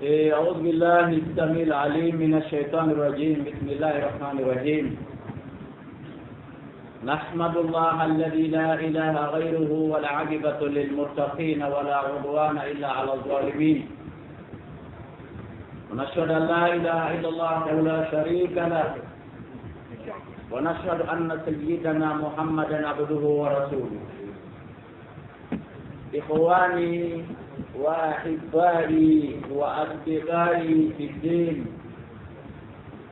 أعوذ بالله السميع العليم من الشيطان الرجيم. بسم الله الرحمن الرحيم. نحمد الله الذي لا إله غيره والعاقبة للمتقين ولا عدوان إلا على الظالمين. ونشهد أن لا إله إلا الله وحده لا شريك له، ونشهد أن سيدنا محمدا عبده ورسوله. إخواني وأحبائي وأصدقائي في الدين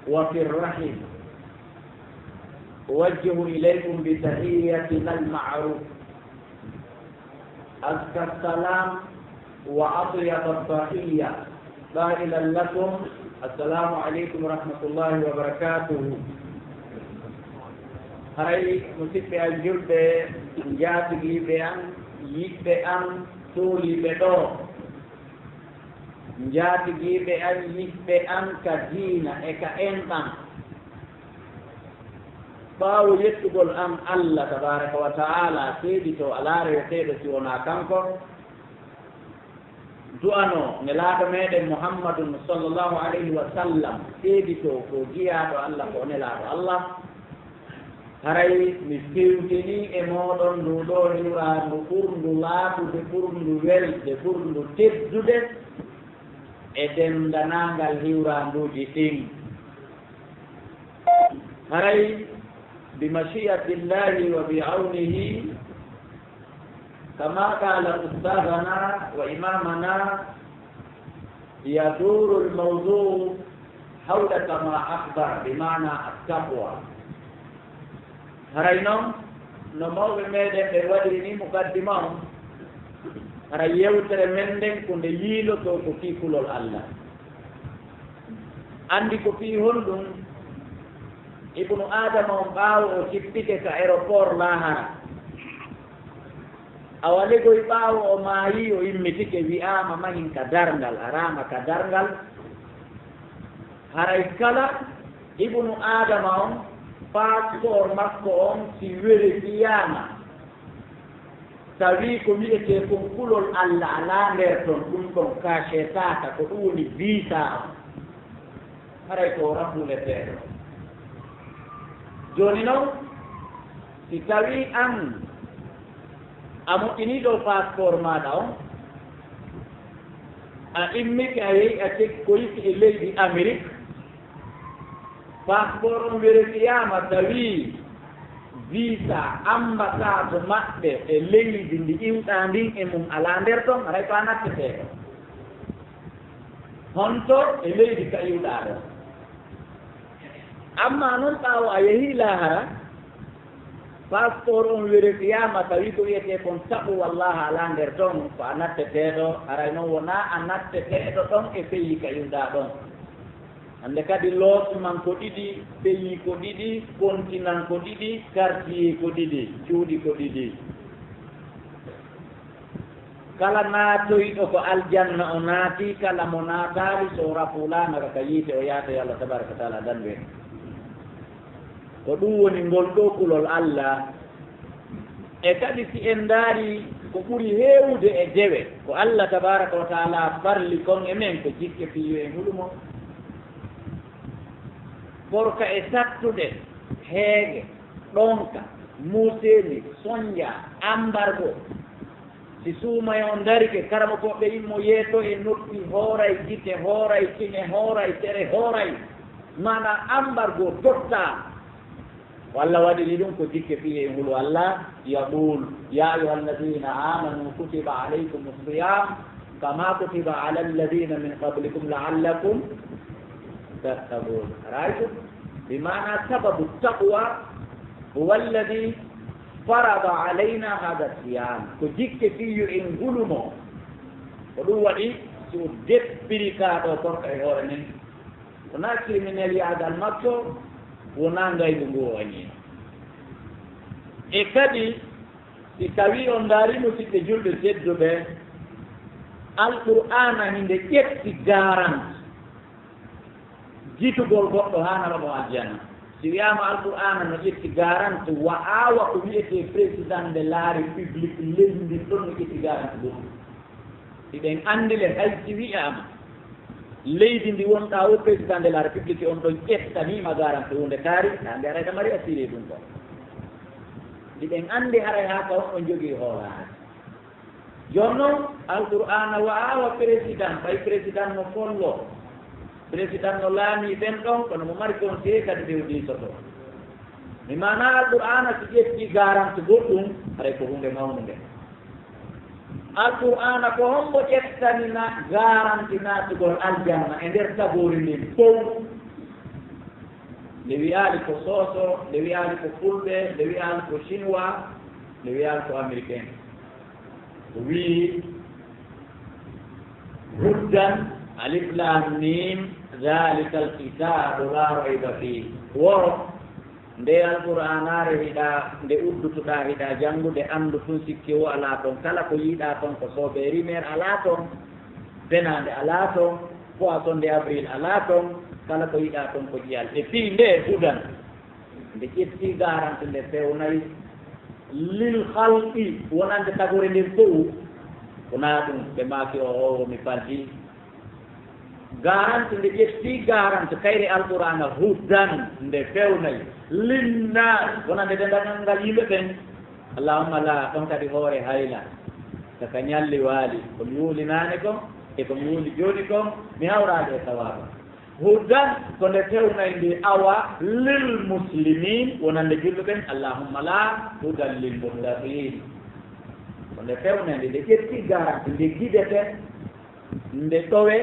وفي الرحم، أوجه إليكم بتحيتنا المعروف، أزكى السلام وأطيب التحية قائلا لكم السلام عليكم ورحمة الله وبركاته. هاي مسيب الجلد جاتي بأن يبقى أن تولي بدو جاتي بأن يبقى أن كدينة إكا إنتان باو يتقول أن الله تبارك وتعالى سيدتو على ريتيد سيونا كانكو du'ano nelaɗo meɗen muhammadun sallllahu alayhi wa sallam seedito ko jiyaɗo allah ko nelaɗo allah. haray mi fewtini e moɗon ndu ɗo hiwrandu ɓurndu laaɓude ɓurndu welde ɓurndu teddude e dendanangal hiwranduji ɗin. haray bimashiatillahi wa bi'awnihi كما قال أستاذنا وإمامنا يدور الموضوع حول كما أخبر بمعنى التقوى. هرينم نمو بمدن بودرني مقدمة هري يوتر مندن كند ييلو تو كفي كلول الله عندي كفي هندون ابن آدم وقاو وكبتك كأيروبور لاهرة awalego ɓaawo o maayi o immitike wi'ama mahin ka darngal arama ka darngal. haray kala ibnu adama on passeport makko on si wérifiyama tawi ko wi'ete kon kulol allah ala nder ton ɗum ɗon kachetaka ko ɗum woni visa on. haray ko rahuleteɗo joni noon si tawi an a moƴƴiniɗo passeport maɗa on a immike a yehi a teg ko yiki e leydi Amérique, passeport on wérifiyama tawi visa ambassade maɓɓe e leydi ndi iwɗa ndin e mum ala nder ton aray ko a natteteɗo honto e leydi ka iwɗa ɗo. amma noon ɓaawo a yehi lahara passeport on wérifiyama tawi ko wiyete kon taɓu wallaha ala nder ɗon ko a natteteɗo. haray noon wona a natteteɗo ɗon e pays ka iwɗa ɗon. hande kadi loosman ko ɗiɗi, pays ko ɗiɗi, continent ko ɗiɗi, quartier ko ɗiɗi, cuuɗi ko ɗiɗi. kala naatoyɗo ko aljanna o naati, kala mo naatali so rafulanaka ka yiite o yaata yo Allah tabaraka wa taala danwe. ko ɗum woni ngol ɗo kulol allah. e kadi si en daari ko ɓuri heewude e dewe ko allah tabaraka wa taala farli kon e men ko jikke fiyo e hulumo porka e sattude heege ɗonka muuseni soñja ambargo si suumay on darike karama koɓe immo yeeto e noppi hooray gite hooray kine hooray tere hooray mana ambargo totta walla waɗiri ɗum ko jikke fiye e ngulu allah yaqul ya ayuha alladina amanu kutiba alaykum siyam kama kutiba ala alladina min qablikum laallakum tattaqun. raytum bimana sababu taqwa huwa alladi farada alayna hada siyam ko jikke fiye e ngulumo ko ɗum waɗi so deppiri kaɗo korka e hoore men wona criminel yagal makko wona ngaygu ngu wañi. e kadi si tawi on ndaari musidɓe julɓe tedduɓe alqur'ana hinde ƴetti garante jitugol goɗɗo ha naɓa mo aljanna. si wiyama alqur'ana no ƴetti garante wa awa ko wiyete président de la république leydi ɗon no ƴetti garante ɗum. siɗen andile hay si wiyama leydi ndi wonɗa o président de la république on ɗon ƴettanima garante hunde kaari nande arayta mari assuré ɗum ɗon ɗiɓen andi haray ha ka on ɗon jogui hoolare joni noon alqur'ana wawa président ɓay président no follo président no laami ɓen ɗon kono mo mari conseillé kadi fewɗisoto mi mana alqur'ana si ƴetti garante goɗɗum haray ko hunde mawnude alqur'ana ko hombo ƴettanina garanti natugol aljanna e nder tagori ndin fof nde wiyali ko soso nde wiyali ko fulɓe nde wiyali ko chinois nde wiyali ko américain ko wii huddan alif lam mim dhalika alkitabu la rayba fih woro nde alqur'anare hiɗa nde uddutuɗa hiɗa janngude anndu tun sikki o ala toon kala ko yiiɗa toon ko sooɓe rimer ala toon benande ala toon poisson de avril ala toon kala ko yiiɗa toon ko ƴiyal e fii nde hudan nde ƴetti garante nde fewnayi lil halqi wonande tagore nden fof wona ɗum ɓe maaki o mi falti garante nde ƴetti garante kayre alqur'ana hudan nde fewnayi linnas wonande dendagal ngal yimɓe ɓen allahumma la ɗon kadi hoore hayla kaka ñalli waali ko mi wuulinane kom e ko mi wuuli joni kom mi hawrade e sawaba hudan ko nde fewnayi ndi awa lil muslimin wonande julɓe ɓen allahumma la hudan lil muttaqin ko nde fewnayi ndi nde ƴetti garante nde guidete nde ɗowe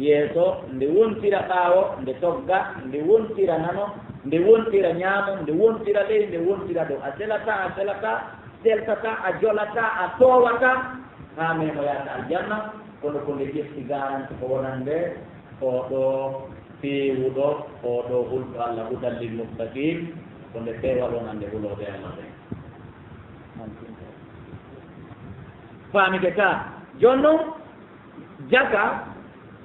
yeeso nde wontira ɓaawo nde togga nde wontira nano nde wontira ñaamo nde wontira ley nde wontira dow a selata seltata a jolata a towata ha memo yaata aljanna kono ko nde ƴetti garante ko wonande oɗo feewuɗo oɗo hulɗo allah hudan lil muttaqin ko nde feewal wonande huloɓe allah ɓe faamide ka joni noon jaga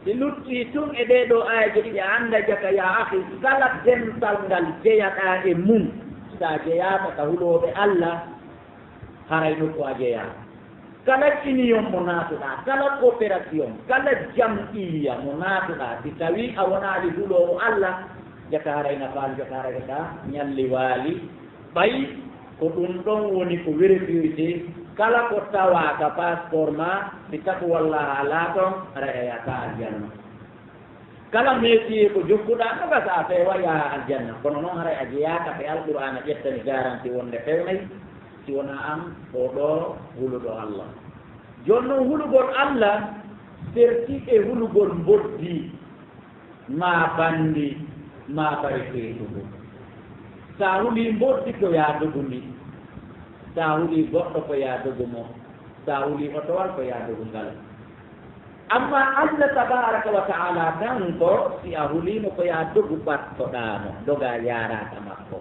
si lutti tun e ɗeɗo ayaji ɗiɗi a anda jaka ya ahi kala dental ngal jeyaɗa e mum sa jeyata ka huloɓe allah haray nokku a jeyata kala union mo natuɗa kala coopération kala jam'iya mo natuɗa si tawi a wonali hulowo allah jaka haray nafaal jaka haray ka ñalli waali ɓay ko ɗum ɗon woni ko vérifié kala ko tawaka passeport ma si taku walla ala toon ara e yata aljanna kala métier ko jokkuɗa noga sa feewa yaha aljanna kono noon haray a jeyaka ɓe alqur'ana ƴettani garanti wonde fewnayi si wona an oɗo huluɗo allah joni noon hulugol allah serti e hulugol boddi ma bandi ma bari feetugo sa huli boddi ko yaadugu ndi sa huli goɗɗo ko yaadugu mo sa huli otowal ko yaadugu ngal amma allah tabaraka wa taala kanko si a hulimo ko yaadugu ɓattoɗamo doga yarata makko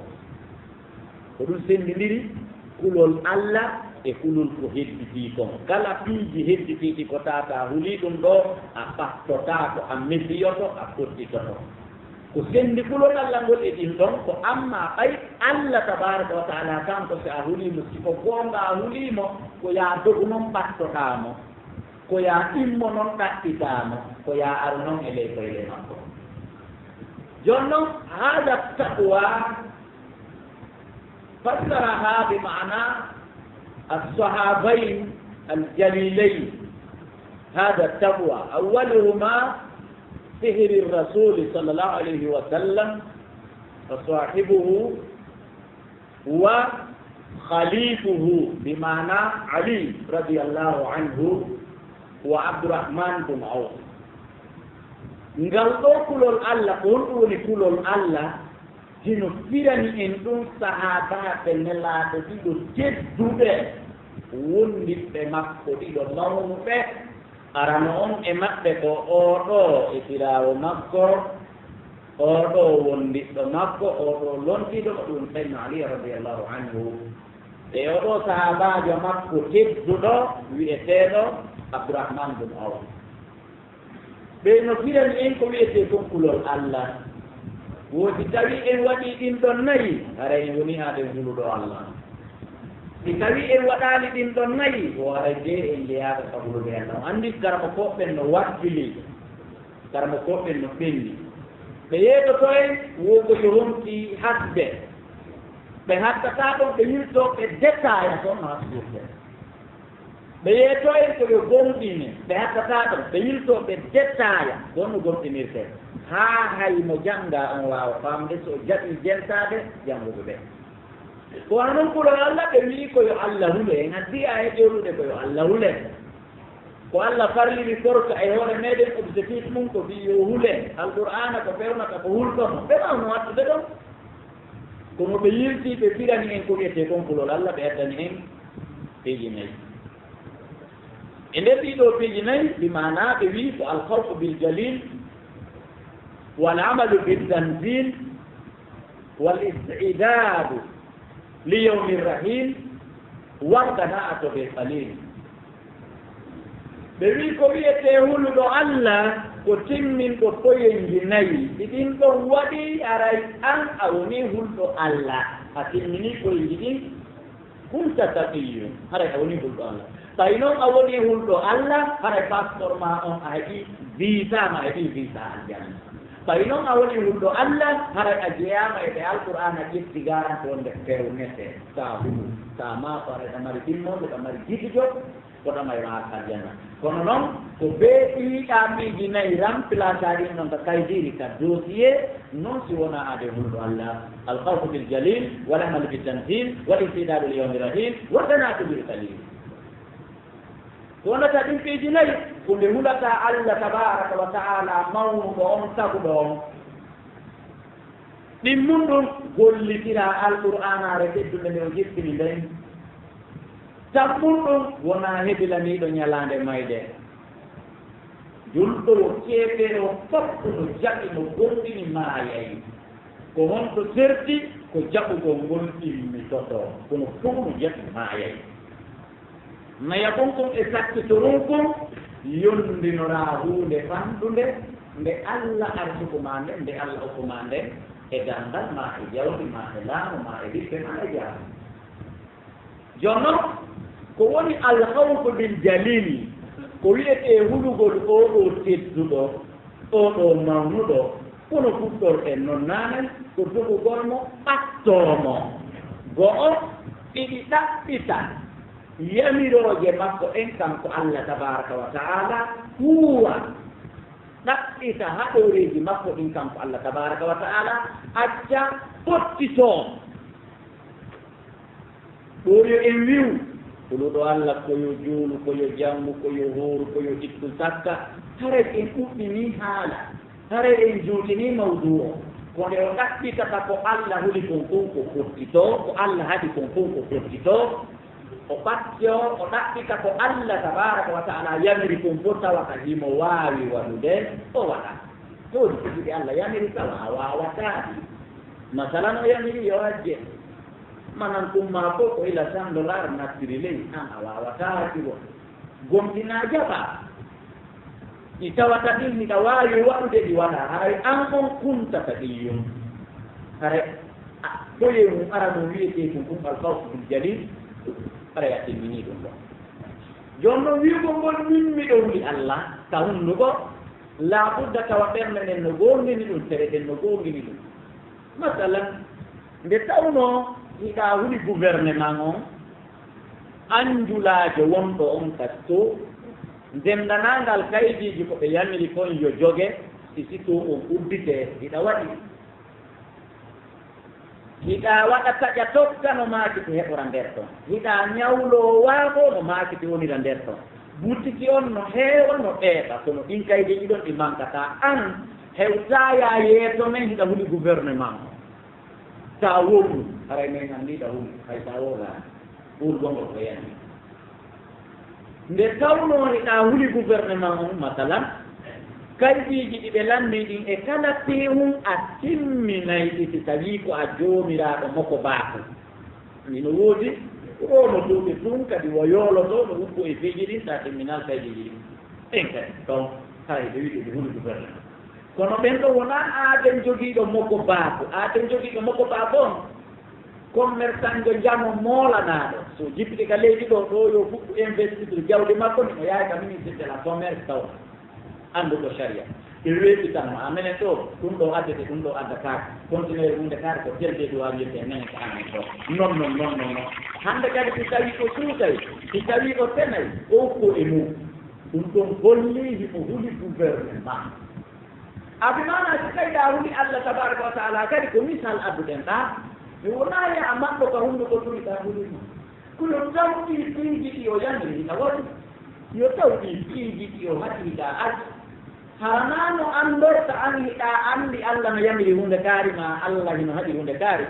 ko ɗum sendidiri kulol allah e kulol ko hedditi kon kala piiji hedditiɗi ko tata huli ɗum ɗo a ɓattota ko a mesiyoto a fottitoto ko sendi kulol allah ngol e ɗin ɗon ko amma ɓay allah tabaraka wa taala kanko so a hulimo siko goonga a hulimo ko ya dogu noon ɓattotamo ko ya immo noon ɗaɗɗitamo ko ya aru noon e ley koyle makko joni noon haada taqwa fassaraha bi mana الصحابين الجليلين هذا التقوى أولهما سهر الرسول صلى الله عليه وسلم وصاحبه وخليفه بمعنى علي رضي الله عنه وعبد الرحمن بن عوف ngal ɗo kulol allah ko honɗuni kulol allah hino firani en ɗum sahabaɓe nelaɗo ɗiɗo tedduɓe wondiɓe makko ɗiɗo mawnuɓe arano on e maɓɓe ko oɗo e firawo makko oɗo wondiɓɓe makko oɗo lontiɗo ko ɗum sayyidina ali radiallahu anhu e oɗo sahabajo makko tedduɗo wi'eteɗo abdourahman bun awf ɓe no firani en ko wiyete kon kulol allah woodi tawi en waɗi ɗin ɗon nayi hara en woni haade huluɗo allah si tawi en waɗali ɗin ɗon nayi o ara je en jeyaɗo ka huluɗo allah andi garama koɓɓen no waddili karamo koɓɓen no ɓenni ɓe yeetoto en wogo yo wonti hasɓe ɓe hattata ɗon ɓe yirto ɓe détailla toon no hasɓurte ɓe yeeto en ko ɓe gonɗine ɓe hattata ɗon ɓe yirto ɓe détailla ɗon no gonɗinirte haa hay mo jannga on waawa famde so jaɓi jentade jannguɓe ɓe ko wana noon kulol Allah ɓe wii ko yo Allah hule en addi a e ƴewlude ko yo Allah hule ko Allah farliri korka e hoore meɗen objectif mum ko wi yo hule alqur'ana ko fewnata ko hultono ɓe wawno wattude ɗon kono ɓe yirti ɓe firani en ko wiyete kon kulol Allah ɓe addani en peeji nayi e nder ɗiɗo peeji nayi bi mana ɓe wi ko alkhawfu bil jalil wal amalu bil tanzil wal istidadu li yawmi rahim wardana'atu bil qalil ɓe wi ko wiyete huluɗo Allah ko timminɗo poyenji nayi ɗiɗin ɗon waɗi aray an a woni hulɗo Allah a timmini poyenji ɗin kunta taqiyun haray a woni hulɗo Allah tawi noon a woni hulɗo Allah haray passeport ma on a heɓi visa ma heɓi visa aljanna tawi noon a woni hulɗo Allah haray a jeyama e ɓe alqur'ana ƴetti garante wonde fewnete sa hulu sa maafo aray ɗa mari ɗimmoɓe ɗa mari jikijo koɗa mayma aljanna kono noon ko ɓe ɗiɗa miiji nayi remplace aɗi noon ko kaydiri ka dossier noon si wona ade hulɗo Allah alkhawfu bil jalil wal amalu bil tanzil wal istidadu li yawmi rahim wardana'atu bil qalil wonata ɗin piiji nayi ko nde hulata Allah tabaraka wa ta'ala mawnuɗo on saguɗo on ɗin mum ɗum gollitira alqur'anare ɓeddude nde o jippini nden tabbun ɗum wona hebilaniɗo ñalande mayde julɗo o ceefere o foppu no jaɓi no gonɗini maayayi ko honto serti ko jaɓugol ngol immitoto kono fof no jaɓi maayayi naya kon kon e sakkitoron kon yondinora hunde fanɗude nde Allah arsukuma nde nde Allah hokkuma nde e gandal ma e jawdi ma e laamu ma e ɓiɓɓe ma e jaamu jonno ko woni alkhawfu bil jalili ko wiyete hulugol oɗo tedduɗo oɗo mawnuɗo kono fuɗɗorɗen noon nanen ko dogugolmo ɓattomo go'o ɗiɗi ɗaɓɓita yamiroje makko en kanko Allah tabaraka wa ta'ala huwa ɗaɓɓita haɗoreji makko ɗin kanko Allah tabaraka wa ta'ala acca pottito ɗo yo en wiw huluɗo Allah koyo juulu koyo jammu koyo hooru koyo ittu sakka hare en ɗuɗɗini haala hare en juutini mawdu o ko nde o ɗaɓɓitata ko Allah huli kon kon ko pottito ko Allah haɗi kon kon ko pottito o ɓatto o ɗaɓɓita ko Allah tabaraka wa ta'ala yamiri kon fof tawa ka himo waawi waɗude o waɗa tooni ko jiɗi Allah yamiri tawa a wawataɗi masalan o yamiri yo ajje manan kumma fof ko ila $100 nattiri ley an a wawataɗi o gomɗina jaɓa ɗi tawata ɗin miɗa waawi waɗude ɗi waɗa haray an on kuntata ɗiyyum hare koye mum ara no wiyete kon kum alkhawfu bil jalil ara ya timmini ɗum ɗo joni noon wiigo ngol mimmiɗo wuli Allah ka hunnugo laabudda tawa ɓernde nden no gongini ɗum tere ɗen no gongini ɗum masalan nde tawno hiɗa huli gouvernement on anjulaje wonɗo on kasto ndemdanangal kaydiji ko ɓe yamiri kon yo jogue si sito on uddite hiɗa waɗi hiɗa waɗa taƴa tokka no maakiti heɓora nder ton hiɗa ñawlo waago no maakiti wonira nder ton butiki on no heewa no ɗeeɓa kono ɗin kaydiji ɗon ɗi mankata an hewtaya yeeso men hiɗa huli gouvernement o ta wowu haray men andiɗa huli hay sa woga ɓurgongol ko yani nde tawno hiɗa huli gouvernement on masalan kaydiji ɗi ɓe lamdi ɗin e kala tehum a timminayɗi si tawi ko a joomiraɗo moko baako mino woodi omo duuɓi tun kadi wo yooloto no hubbo e feeji ɗin sa timminal kaydiji ɗin en kadi donc hay ɓe wiɗi ɗi huli gouvernement kono ɓen ɗo wona aaden jogiiɗo moko baako aaden jogiiɗo moko baako on commerçant jo jamo moolanaɗo so jippiti ka leydi ɗo ɗo yo fuɗɗu investiture jawdi makko ni o yahay ka ministre de la commerce taw annduɗo sharia weeti tan ma amenen ɗo ɗum ɗo addete ɗum ɗo adda kaake continuer hunde kaare ko jelde ɗo wawi yette menen ko amen ɗo non hande kadi si tawi ko suutay si tawi o tenay o ukko e mum ɗum ɗon holli himo huli gouvernement abimana si tawi ɗa huli Allah tabaraka wa taala kadi ko misal adduɗen ɗa mi wonayi a maɓɓo ka hunde ko turi ɗa hulima koyo tawɗi piiji ɗi o yandiri a waɗi yo tawɗi piiji ɗi o haɗiɗa aji hanano andorta an hiɗa andi Allah no yamiri hunde kaari ma Allah hino haɗi hunde kaari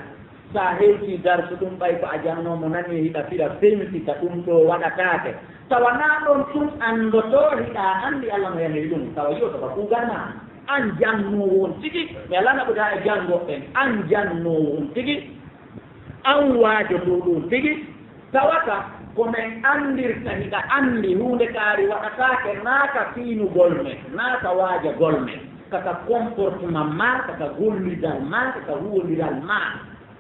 sa hewti darsu ɗum ɓay ko a jannomo nani hiɗa fiɗa femtita ɗum ɗo waɗatake tawa na ɗon tun andoto hiɗa andi Allah no yamiri ɗum tawa yoto ka kuganma an jannowo on tigi mi ala naɓuda e jangoɓɓen an jannowo on tigi an waajo ɗo ɗum tigi tawata komin andirta hiɗa andi hunde kaari waɗatake naaka fiinugol men naaka waajagol men kaka comportement ma kaka gollidal ma kaka huwodiral ma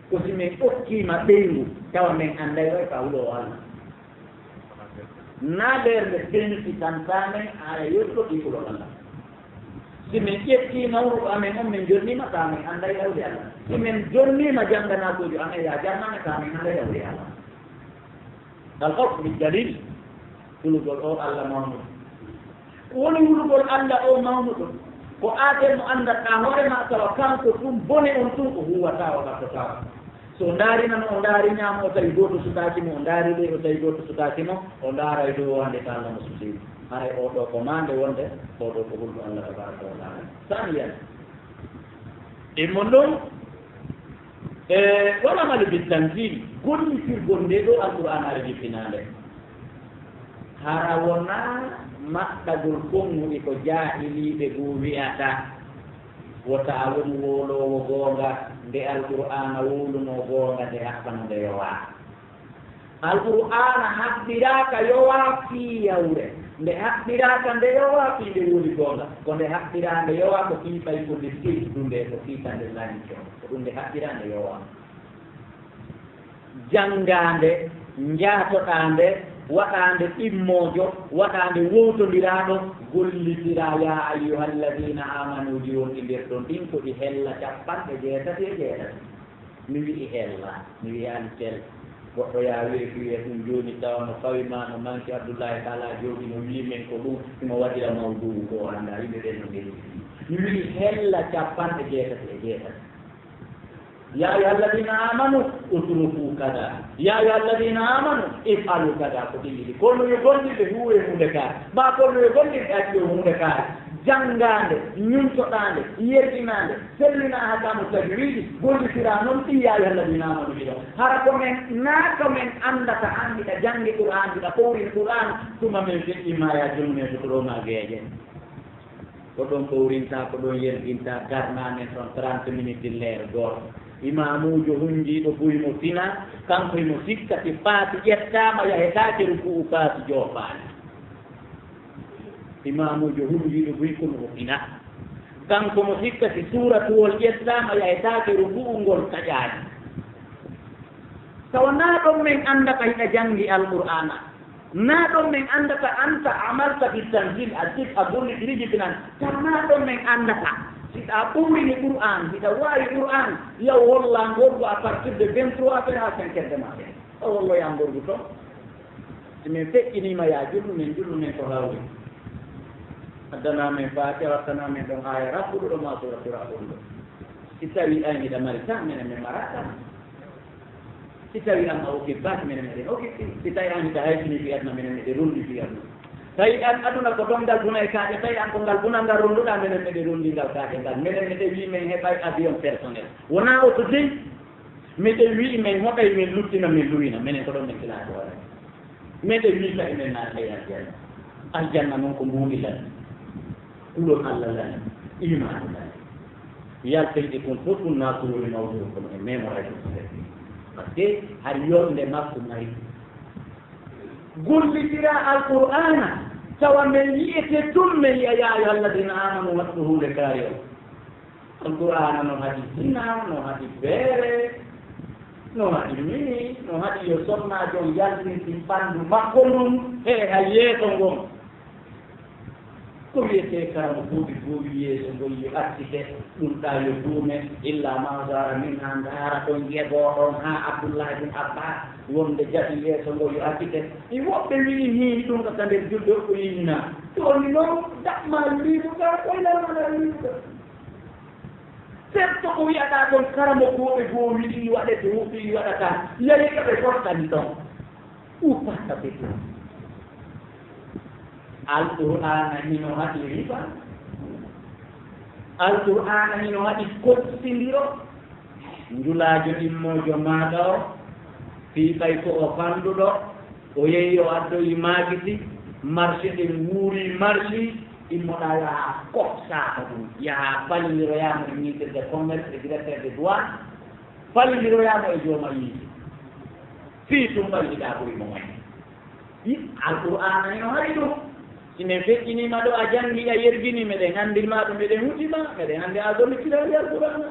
ko si min ɓokkima ɓeygu tawa min anday way ka huɗo Allah na ɓerde ɓenti tantane aya yottoɗi huɗo Allah si min ƴettima wuro amen on min jonnima ta min anday yawde Allah si min jonnima jannganakojo amen ya janname ta min anday yawde Allah الخوف بالدليل ولugol o Allah mawnuɗo woni wulugol Allah o mawnuɗo ko aaten mo andata hoorema tawa kanko ɗum bone on tun ko huwata o gattata so daarinano o daariñama o tawi goto sukakimo o daari ɗo o tawi goto sukakimo o daaray dow wonde ko Allah mo sutiri haray oɗo ko mande wonde oɗo ko hulɗo Allah tabaraka wa taala saniyan immon ɗum waɗamalu bitanzil gollitirgol nde ɗo alqur'an ara jipinande hara wona maɗɗagol konguɗi ko jahiliɓe go wiyata wota woni wolowo goonga nde alqur'ana woluno goonga nde haɓɓano nde yowa alqur'ana haɓɓiraka yowa fii yawre nde haɓɓiraka nde yowa fii nde woni goonga ko nde haɓɓira nde yowa ko fii ɓay ko nde sirdu nde ko fiita nde lanco ko ɗum nde haɓɓira nde yowa janngande njaatoɗande waɗande ɗimmojo waɗande wowtodiraɗo gollitira ya ayyuha alladina amanu ɗi wonɗidirɗon ɗin ko ɗi hella 87 mi wi'i hella mi wiyani tel goɗɗo ya weefi wiye ɗum joni tawa no fawima no manki abdoullahi taala joni no wimen ko ɗum imo waɗira mawdou ko anda yimɓe ɓen no nderi mi wi'i hella 87 يا أيها الذين آمنوا اتركوا كذا يا أيها الذين آمنوا افعلوا كذا كل يقول لي هو مدكار ما كل يقول لي أجل مدكار جنگande ñuntotande yertinande sellina hakamu tajwidi golli siranon ɗi ya أيها الذين آمنوا ɗiɗo hara komin naako min andata andiɗa jangi qur'an ɗiɗa powrin qur'an tuma min feƴƴima ya jommen sotoɗoma geeje ko ɗon powrinta ko ɗon yertinta darnamen ɗon 30 minutes dilleere goto imamujo hunjiɗo buymo fina kanko imo sikkati paati ƴettama yahetake ruku'u paati joofaani imamujo hunjiɗo buy kono fina kanko mo sikkati suratuwol ƴettama yahetake ruku'u ngol taƴaani tawa na ɗon min andata hiɗa jangi alqur'ana na ɗon min andata anta amalta bitanzil a gollitiri jibinan tawa na ɗon min andata siɗa ɓurini qur'an siɗa wawi qur'an yaw holla ngorgo à partir de 23 heures ha 5 heures de matin o wolloya ngorgu toon simin feƴƴinima ya jullu min to hawri addana men fatiha wattana men ɗon aya rabbuɗo ɗo ma suratu rabbuɗo si tawi an hiɗa mari tan minen min marata si tawi an a okibbaki minen meɗen okippi si tawi an hiɗa haysini fiyatna minen meɗe rundi fiyatna tawi an aduna ko ɗon ngal buna e kaaƴe tawi an ko ngal buna ngal ronduɗa minen meɗe rondi ngal kaaƴe ngal minen meɗe wi men heɓay avion personnel wona auto dey meɗe wi men hoɓay min luttina min luwina minen ko ɗon min kilaaɗo waɗa meɗe wi kadi men naata e aljanna aljanna noon ko mbuuɗi lani kulol Allah lani imanu lani yaltayɗe kon fof ɗum natorori mawɗum kono e mémoraji par ce que har yonde makko mari gollitira alqur'ana tawa men yiyete tum men yiya ya ayuha alladina amanu waɗɗo hunde kaari o alqur'ana no haɗi sina no haɗi beere no haɗi mini no haɗi yo sonnajo yaltinti ɓanndu makko ndum e ha yeeso ngon ko wiyete karamo buuɓi buuɓi yeeso ngoyi accite ɗum ɗa yo duume illa ma zara min ha ndaara ɗon jeegoɗon ha abdoullahi bin abbas wonde jaɓi yeeso ngo yo accite i woɓɓe wii ni ɗum ko ka nder julde o ko yinina toni noon daɓma liimu ga koylalmana liimuga certo ko wiyaɗa ɗon karamo buuɓe goo wiɗi waɗete huɓi waɗata yari koɓe fottani ɗon uppatta ɓe ɗum alqur'ana hino haɗi riba alqur'ana hino haɗi kottindiro njulaajo ɗimmojo maɗa o fiiɓay ko o fanduɗo o yehi o addoyi maagiti marché ɗen wuuri marché immoɗa yaha kopsaaka ɗum yaha falliroyamo e ministre de commerce e directeur de douane falliroyamo e jooma yiide fii tum ɓalliɗa ɓoymo moy alqur'ana hino haɗi ɗum ine feƴƴinima ɗo a jangi a yergini meɗen andirma ɗum meɗen hutima meɗen ande a dollitirali alqur'ana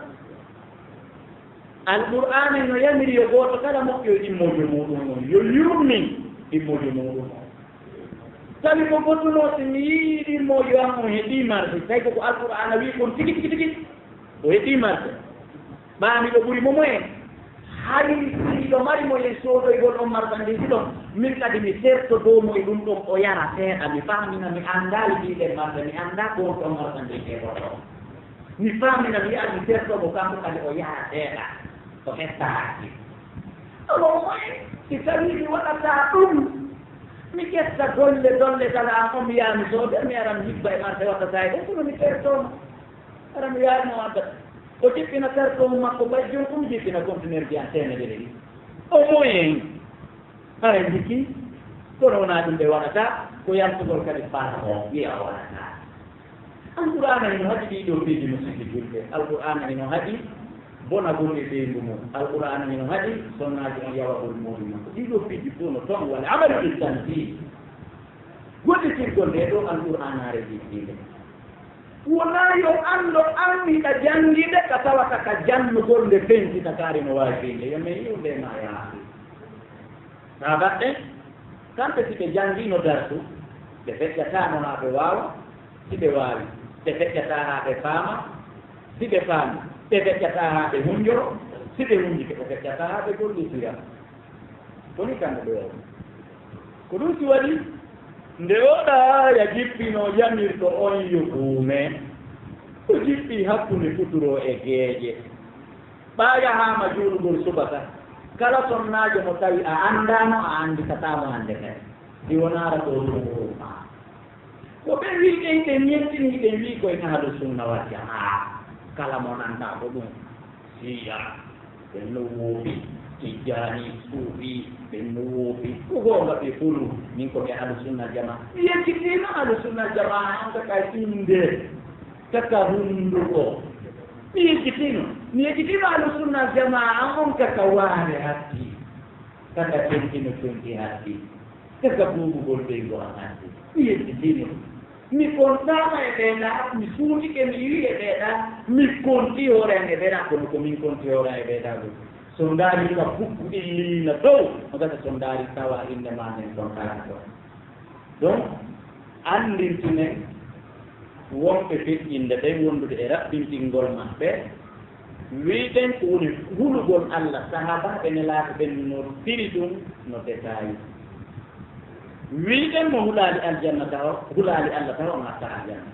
alqur'ana no yamiri yo goto kala moƴƴo ɗimmojo muɗum on yo yurmin ɗimmojo muɗum on tawi ko bottuno si mi yii ɗimmojo an on heeɗi marché tawi koko alqur'ana wi kon tigi tigi tigi o heeɗi marché ɓaamiɗo ɓuuri momo en hay siɗo mari mo yen soodoygol on marchandise ɗon min kadi mi serto dow mo e ɗum ɗon o yara seeɗa mi faamina mi anndali ɗiɗen marché mi annda ko on marchandise e goɗo mi faamina mi yiya mi sertomo kanko kadi o yara seeɗa o hetta hakki alors moy si tawi mi waɗata ɗum mi ƴetta dolle kala an on mi yaha mi soode mi ara mi hibba e marché wattata e ɗon kono mi sertomo ara mi yaarimo waddata o jippina tertomu makko ɓay joni ɗum jippina conteneur ji an temedere ɗi o moyen hara jikki kono wona ɗum ɓe waɗata ko yaltugol kadi fata o wiya o waɗata alqur'ana ino haɗi ɗiɗo piiji musidɓe julɓe alqur'ana ino haɗi bonagol e ɓeyndu mum alqur'ana ino haɗi sonnaji on yawagol muɗum makko ɗiɗo piiji fof no toon walla amalu istanti gollitirgol nde ɗo alqur'anare jiɗɗiɗe wona yo anndo anniɗa janngide ka tawata ka jannugol nde fentita kaari no waawi fiinde yo min yiwde ma yaafi haa baɗɗe kamɓe si ɓe janngino darsu ɓe feƴƴatano haa ɓe waawa si ɓe waawi ɓe feƴƴata haa ɓe faama si ɓe faami ɓe feƴƴata haa ɓe hunjoro si ɓe hunjike ɓe feƴƴata haa ɓe gollitira koni kamɓe ɓe waɗi ko ɗum si waɗi nde oɗa ya jippino yamirto on yo ɗuume o jippi hakkunde futuro e geeƴe ɓaaya haama juulugol subaka kala sonnaajo mo tawi a anndano a annditataamo hannde kadi ɗi wonaara ɗo ɗuma ko ɓe wiiɗen ɗen yettini ɗen wii koye ahlu sunna wal jamaa kala mo nannda ko ɗum siya ɓen no wooɓi tijjani suufi ɓen no wooɓi ko goonga ɓe fulu min ko ɓe ahlu sunna jama mi yettitima ahlu sunna jama on kaka inde kaka hunnduko mi yejjitima ahlu sunna jama on kaka waare hatti kaka tentino tonti hatti kaka buubugol ɓeygo an hatti mi yejjitino mi kontama e ɓeeɗa mi suutike mi yii e ɓeeɗa mi konti hoore an e ɓeeɗa kono ko min konti hoore an e ɓeeɗa ɗum so ndaari ka bukku illina dow o gata so ndaari tawa inde ma nen ɗon kala ɗo donc anndintinen wonɓe feƴƴinde ɓen wondude e raɓɓintingol maɓɓe wiiɗen ko woni hulugol Allah sahabaɓe nelaaɓe ɓen no firi ɗum no détail wiiɗen mo hulaali aljanna taw hulaali Allah taw on hatta aljanna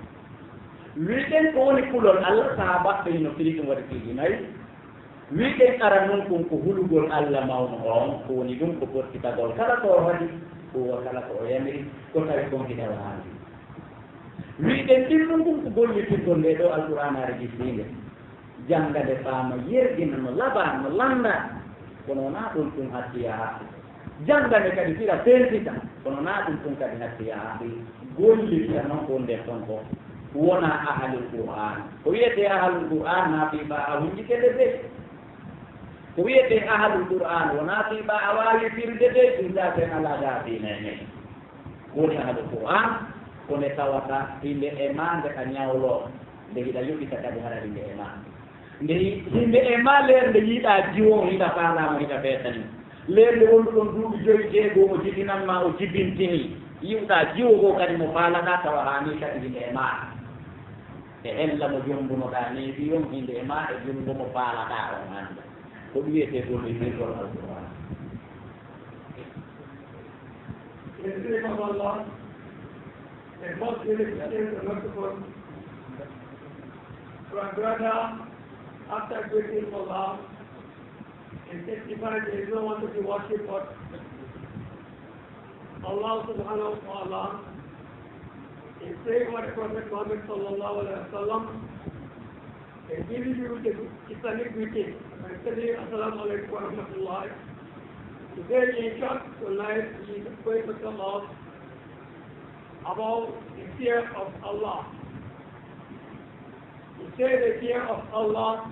wiiɗen ko woni kulol Allah sahabaɓe no firi ɗum waɗi piiji nayi wiiɗen ara noon kon ko hulugol Allah mawno on ko woni ɗum ko portitagol kala ko waɗi ko kala ko o yamiri ko tawi konkiɗawa haali wiiɗen ɗinnum ɗum ko gollitirgol nde ɗo alqur'anare jippinde janngade faama yergina no laba no landa kono wona ɗum ɗum hattiya haɓɓi janngande kadi fira fentita kono wona ɗum ɗum kadi hattiya haɓɓi gollita noon ko nder ton ko wona ahalul qur'an ko wiyete ahalul qur'an na fiiɓa a hunjikede de ko wiyete ahalul qur'an wona fiiɓa a waawi firde de ɗumɗa ten ala daabinene woni ahalul qur'an kone tawata himɓe e ma nde ka ñawlo nde hiɗa yoɓita kadi haɗa himɓe e ma nde himɓe e ma leer nde yiiɗa jiwo hiɗa faalama hiɗa feetani leer nde wondu ɗon duuɓi joyi jeego o jibinanma o jibintini yiwɗa jiwogo kadi mo faalaɗa tawa hani kadi hinde e maɗa e hella mo jombunoɗa ni wiyon hinde e maɗa jumbo mo faalaɗa on hande ko ɗum wiyete gollirgol alquran. Brother, after greeting Allah, and testifying there is no one to be worshipped but Allah subhanahu wa ta'ala, in saying what Prophet Muhammad sallallahu alaihi wasallam, and giving you the Islamic greeting, and saying assalamu alaikum wa rahmatullah. Today in short, tonight we are going to come out about the fear of Allah. To say the fear of Allah,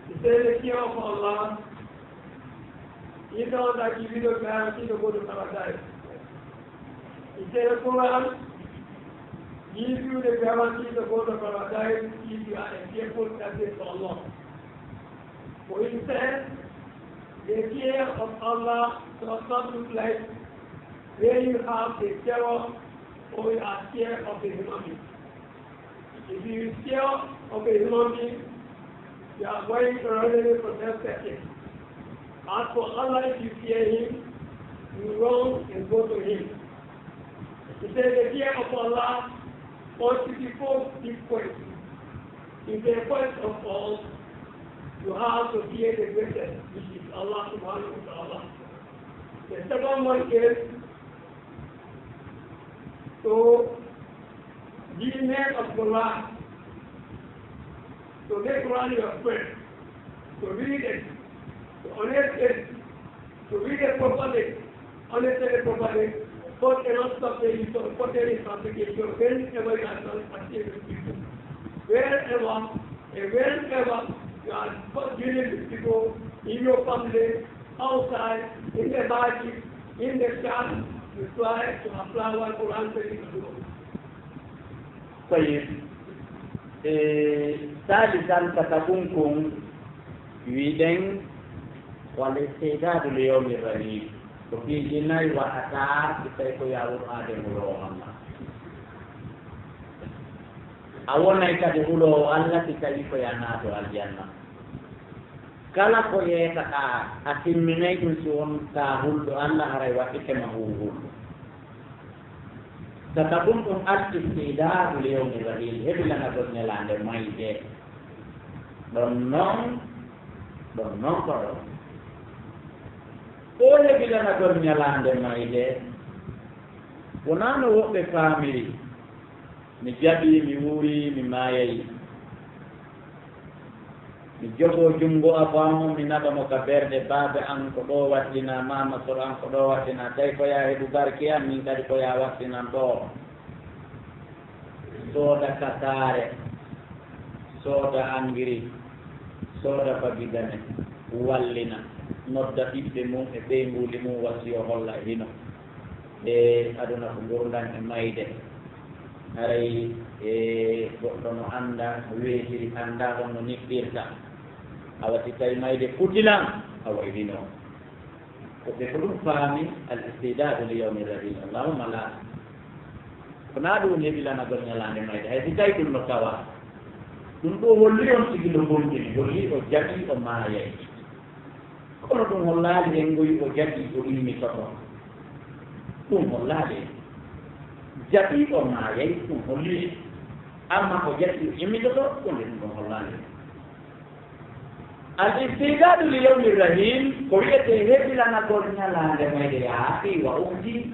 to say the fear of Allah, you know that if you don't guarantee to go to paradise. He said the Quran, give you the guarantee to go to paradise if you are a fearful person for Allah. For he said, the fear of Allah does not look like where you have the terror or you are scared of a human being. If you are scared of a human being, you are going to run away from that person. As for Allah, if you fear Him, you run and go to Him. He said the fear of Allah constitutes four big points. In the first of all, you have to fear the greatest, which is Allah subhanahu wa ta'ala. The second one is to be man of Quran, to make Quran your friend, to read it, to honest it, to read it properly, understand it properly, but cannot stop the use of pottery fabrication whenever you are not achieving people. Wherever you are dealing with people, in your family, outside, in the body, in the church, you try to apply what Quran says to do. طيب ثالثا تتكونكم يدين والاستعداد ليوم الرهيب وفي جناي وحتى كيف يعود آدم الله أولا يكتبوا الله كيف ينادوا الجنة kala ko yetata a timminay ɗum si won ka hulɗo Allah haray waɗitema hulɗo tata ɗum ɗum artistidaɗu lewni rahil heɓilana ɗon ñalande mayde ɗon noon ko ɗon o heɓilana ɗon ñalande mayde wonano woɓɓe faamiri mi jaɓi mi wuuri mi maayayi mi jogo jungo afamo mi naɓamo ka berde baabe an ko ɗo waɗɗina mama soro an ko ɗo waɗɗina tawi ko ya heɗu barke am min kadi ko ya waɗɗinan ɗo sooda katare sooda engrais sooda bagidane wallina nodda ɓiɓɓe mum e ɓeyguli mum wasiyo holla hino e aduna ko gurdan e mayde haray e goɗɗo no anda weetiri anda on no niɗɗirta a wati tawi mayde futilan a waylino ko ɓe ko ɗum faami al istidadu li yawmi rahim allahumma la kona ɗum heɓilana gol ñalande mayde hay si tawi ɗum no tawa ɗum ɗo holli on sigi no gonɗini holli o jaɓi o maayay kono ɗum hollaali en goyi o jaɓi o immitoto ɗum hollaali jaɓi o maayay ɗum holli amma o jaɓi o immitoto ɗum de ɗum ɗon hollaali al istidadu li yawmi rahim ko wiyete heɓilanagol ñalande mayde yaaɓi wa umdi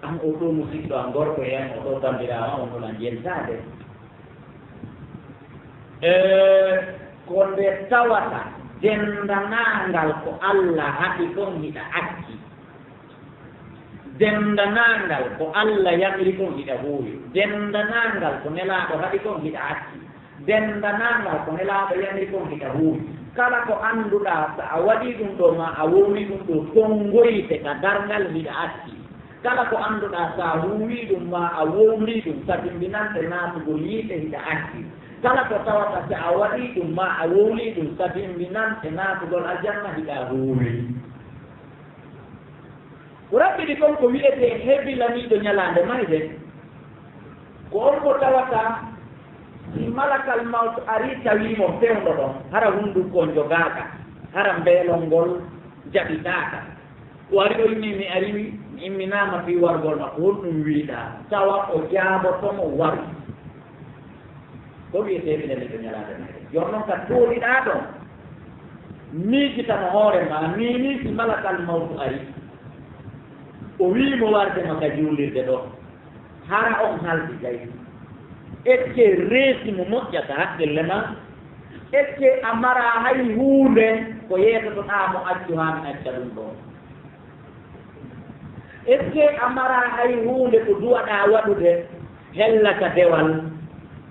an o ɗo musidɗo a gorko hen o ɗo tambirawa on ɗon a jentade ko nde tawata dendanangal ko Allah haɗi ɗon hiɗa acci dendanangal ko Allah yamiri ɗon hiɗa huuwi dendanangal ko nelaɗo haɗi ɗon hiɗa acci dendanangal ko nelaɗo yamiri ɗon hiɗa huuwi kala ko annduɗa so a waɗi ɗum ɗo ma a wowri ɗum ɗo tongoyte ka darngal hiɗa acci kala ko annduɗa so a huuwi ɗum ma a wowri ɗum sabimbinante naatugol yiite hiɗa acci kala ko tawata so a waɗi ɗum ma a wowli ɗum sabimbinante naatugol aljanna hiɗa huuwi rabbi di kon ko wi'ete hebilaniɗo ñalande mayde ko on ko tawata si malakal mawt ari tawimo fewɗo ɗon hara hunduko jogaaka hara mbeelol ngol jaɓitaaka o ari o inni mi ari imminama fi wargol makko honɗum wiiɗa tawa o jaabotomo waru ko wiyete hebilaniɗo ñalande mayde jon noon ka tooliɗa ɗon miijitano hoore ma nini si malakal mawtu ari o wiimo warde maka juulirde ɗo hara on haldi gayi ecce reesi mo moƴƴata haqqille ma ecce a mara hay huunde ko yeetotoɗamo accu ha mi acca ɗum ɗo ecce a mara hay huunde ko duwaɗa waɗude hellaka dewal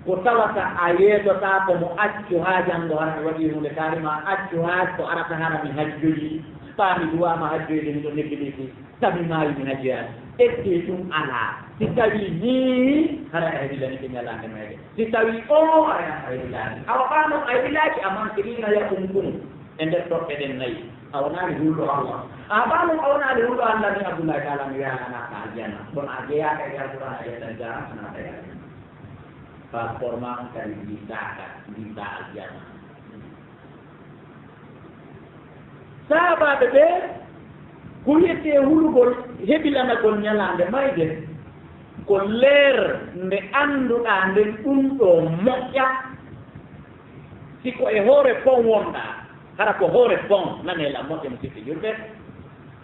ko tawata a yeedota ko mo accu ha janngo hara mi waɗi hunde karima accu ha ko arata hara mi hajjoyi paami duwama hajjoyde miɗo neggiɗiki tawi maayi mi hajjoyani ette ɗum ala si tawi ni hara a heɗilani ɓe ñalande meɗe si tawi o aya a heɗilani awa ɓanon a heɗilaki a manquirina yakum kum e nder toɓɓe ɗen nayyi a wonani hulɗo allah a ɓanon a wonani hulɗo allah ni abdoullahi taala mi wiyananaka aljanna kono a jeyaka e alquran a yetan jara anata yaade passeport ma on kadi mbitaka mbita aljanna sahabaɓe ɓe ko wiyete hulugol heɓilanagol ñalande mayde ko leer nde annduɗa nden ɗum ɗo moƴƴa siko e hoore pon wonɗa hara ko hoore pon nanela moƴƴa mo sikki jurɓe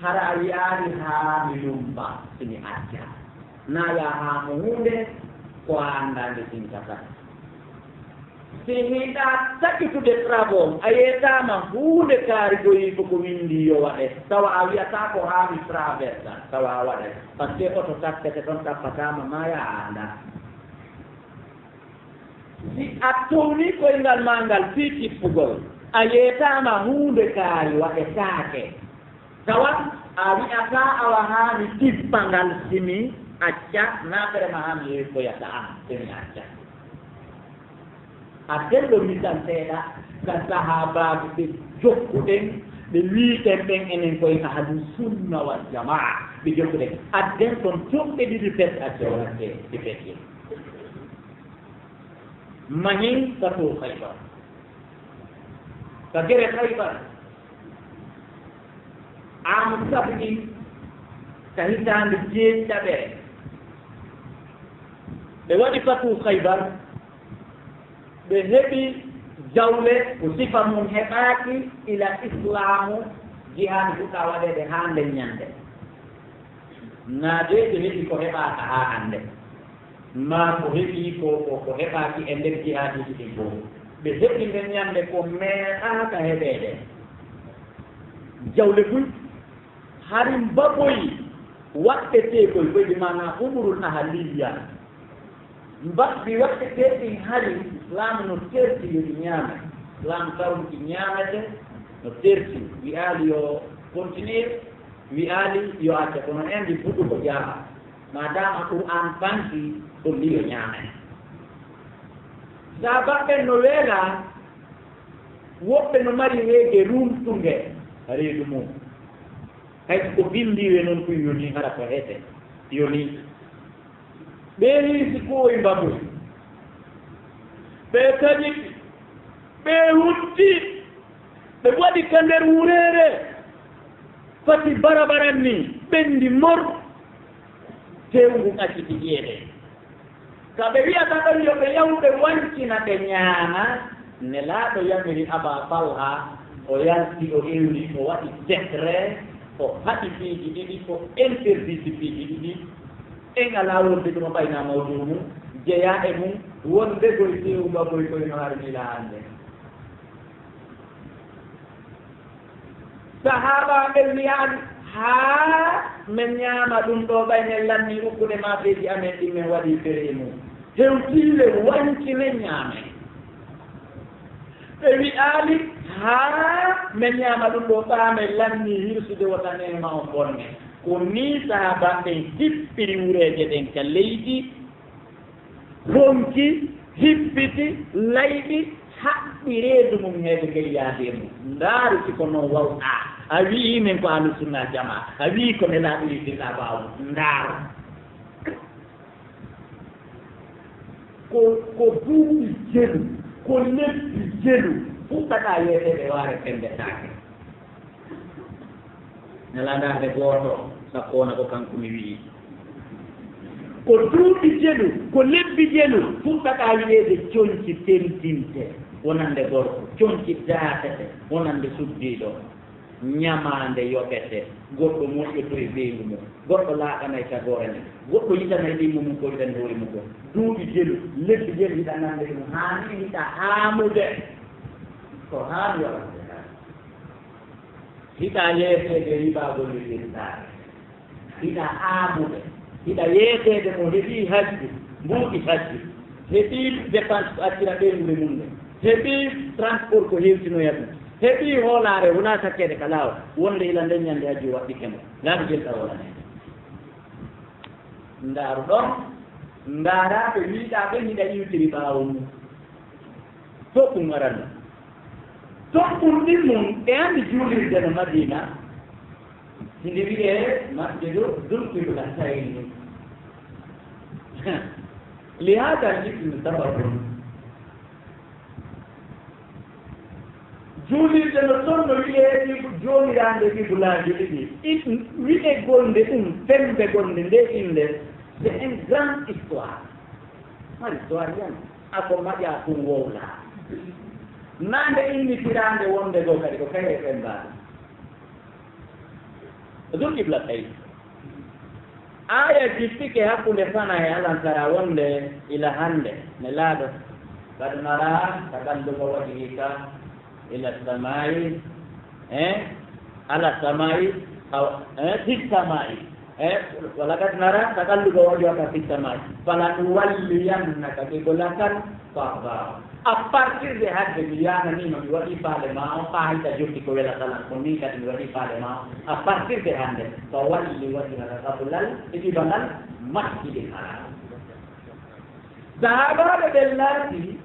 hara a yaari haa mi lumba simi acca naya haa mo hunde ko annda nde sinkata si hiɗa sakkitude travaux a yeetama huunde kaari goyi koko windi yo waɗe tawa a wiyata ko haami traversa tawa a waɗe par ce que oto takkete toon tappatama maya a anda si a towni koyngal ma ngal fii tippugol a yeetama huunde kaari waɗetaake tawa a wiyata awa haami tippa ngal simi acca naɓere ma haami yewi koyata an simi acca a dello misan seeɗa ka sahabaɓe ɓe jokkuɗen ɓe wiiten ɓen enen koye ahadu sunna wal jamaa ɓe jokkuɗen adden toon toɓɓe ɗiɗi pet accewatte ɗi petye mahin kato Khaybar ka gere Khaybar am sabɗi ka hitande jeeɗiɗaɓere ɓe waɗi fatu Khaybar ɓe heɓi jawle ko sifa mum heɓaaki ila islamu jihani fuɗɗa waɗede haa nde ñande naade ɓe heɓi ko heɓaaka haa hannde ma ko heɓi ko heɓaaki e nder jihadiji ɗi fof ɓe heɓi nde ñande ko meeɗaaka heɓeede jawle buy harim baboyi waɗtetee koye ɓoyɗi mana umrul ahaliya mbabbi waɗteteeɗin hari laamu no terti yoɗi ñaame laamu tawnu ɗi ñaamete no terti wi'aali yo continue wi'aali yo acca kono en ndi fuɗɗu ko jaama madama qur'an fanti ɗum ndi yo ñaame sa baɓɓen no weela woɓɓe no mari weege rumtunge reedu mum hayso ko bindiwe noon koye yoni hara ko heete yoni ɓe hiisi koye mbaboy ɓe kañi ɓe hutti ɓe waɗi ka nder wureere fati barabaran ni ɓenndi mor tewngu acciti ƴeeɗe ka ɓe wiyata ɗon yo ɓe yawɓe wancina ɓe ñaama ne laaɗo yamiri aba falha o yalti o ewri o waɗi décret o haɗi piiji ɗiɗi o interdit piiji ɗiɗi en alaa wonde ɗuma ɓayna mawdu mum jeyaa e mum wonde koye tewga koye koye no harmila hannde sahaba ɓe mbiyaani haa min ñaama ɗum ɗo ɓayne lanni ukkude maafeeji amen ɗi min waɗi fere mum hewtiile wancine ñaamen ɓe wi'aali haa min ñaama ɗum ɗo ɓaame lanni hirsude wotanema on bonne ko ni sahaba ɓen hippiri wureeje ɗen ka leydi honki hippiti layɗi haɓɓireedu mum heede gayyaade mum ndaaru siko noon wawɗaa a wii min ko ahlu sunna jama a wii ko nelaaɗo yittirɗaa baawu ndaaru ko duuɓi jelu ko lebbi jelu fuɗɗaɗaa yeeteɓe waare pembetaake nelaandaade gooto sakkoona ko kanko mi wii ko duuɓi jelu ko lebbi jelu fuɗɗaɗaa wiyeede coñci tentinte wonande gorko coñci daatete wonande suddiiɗo ñamaande yoɓete goɗɗo moƴƴoto e ɓeyngu mum goɗɗo laaɗanay tagoore nde goɗɗo yiɗanay ɗimmu mum ko yiɗan hoore mum ko duuɓi jelu lebbi jelu hiɗa nande ɗum haani hiɗa haamude ko haani waɗande hiɗa yeeteede ribaagol liɗirɗaare hiɗa haamude hiɗa yeeteede mo heɓii hajju mbuuɗi hajju heɓii dépense ko accira ɓeyngude mum nde heɓii transport ko heewtinoya ɗum heɓii hoolaare wonaa sakkeede ka laawa wonde ila ndeññande hajju waɗɗike mo laaɓi jelta wolanee ndaaru ɗon ndaaraaɓe wiiɗaaɓe hiɗa iwtiri ɓaawo mum fof ɗum waranno toɓɓum ɗin mum e anndi juulirde no madina hinde wiyee masjidu dulkibla sayni li hada lismi sababum juulirde no toon no wiyee jooniraande ɗibulaaji ɗiɗi wiɗe golnde ɗum fembe golnde nde inde c'est une grande histoire ma histoire yan ako maƴaa tum wowlaa nande innitiraande wonde goo kadi ko kaye fembaaɗo dulkibla tawi aya jippike hakkunde fana e alansara wonde ila hannde ne laaɗo kad nara takalluba wajhika ila samai ala samai fi samai wala kad nara takalluba wajhika fi samai falanuwalliyannaka qiblatan tardaha a partir de hadde mi yananima mi waɗi faale ma on haa hayta jotti ko welatalan ko min kadi mi waɗi faale ma on a partir de hannde fa walli wajhaka qablal ibanal masjidil haram sahabaɓe ɓen laati